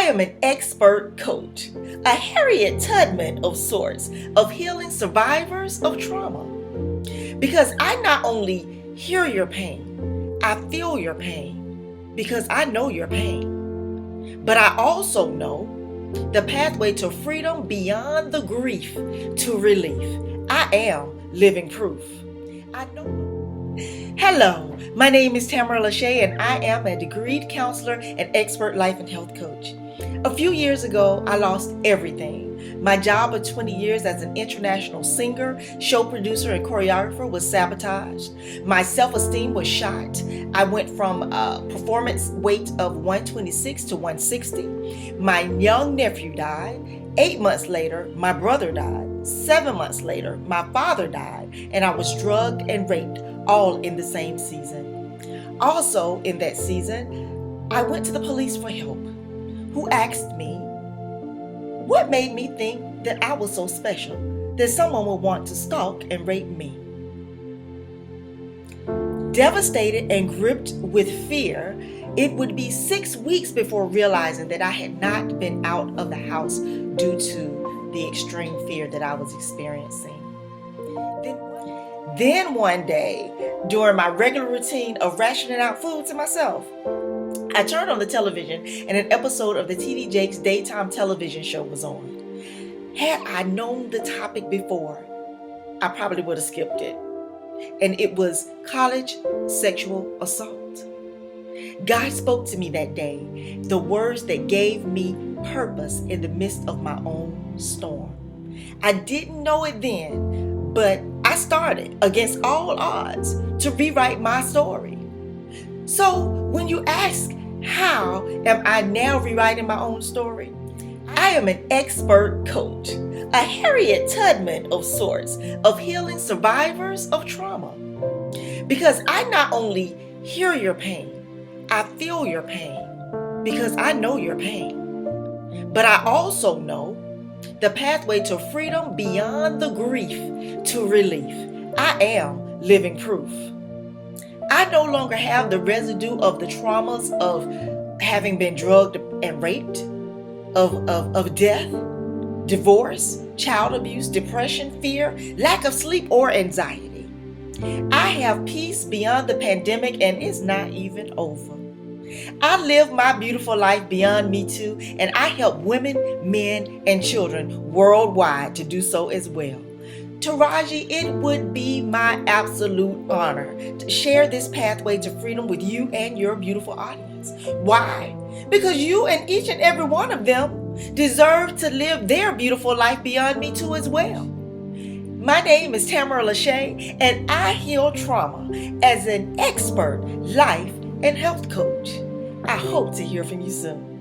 am an expert coach, a Harriet Tubman of sorts, of healing survivors of trauma. Because I not only hear your pain, I feel your pain, because I know your pain. But I also know the pathway to freedom beyond the grief to relief. I am living proof. I know. Hello, my name is Tammara LaShea, and I am a degreed counselor and expert life and health coach. A few years ago, I lost everything. My job of 20 years as an international singer, show producer, and choreographer was sabotaged. My self-esteem was shot. I went from a performance weight of 126 to 160. My young nephew died. 8 months later, my brother died. 7 months later, my father died, and I was drugged and raped, all in the same season. Also in that season, I went to the police for help, who asked me, what made me think that I was so special that someone would want to stalk and rape me? Devastated and gripped with fear, it would be 6 weeks before realizing that I had not been out of the house due to the extreme fear that I was experiencing. Then one day, during my regular routine of rationing out food to myself, I turned on the television and an episode of the T.D. Jakes daytime television show was on. Had I known the topic before, I probably would have skipped it. And it was college sexual assault. God spoke to me that day, the words that gave me purpose in the midst of my own storm. I didn't know it then, but I started against all odds to rewrite my story. So when you ask, how am I now rewriting my own story? I am an expert coach, a Harriet Tubman of sorts, of healing survivors of trauma. Because I not only hear your pain, I feel your pain, because I know your pain. But I also know the pathway to freedom beyond the grief to relief. I am living proof. I no longer have the residue of the traumas of having been drugged and raped, of death, divorce, child abuse, depression, fear, lack of sleep, or anxiety. I have peace beyond the pandemic, and it's not even over. I live my beautiful life beyond Me Too, and I help women, men, and children worldwide to do so as well. Taraji, it would be my absolute honor to share this pathway to freedom with you and your beautiful audience. Why? Because you and each and every one of them deserve to live their beautiful life beyond Me Too as well. My name is Tammara LaShea, and I heal trauma as an expert life and health coach. I hope to hear from you soon.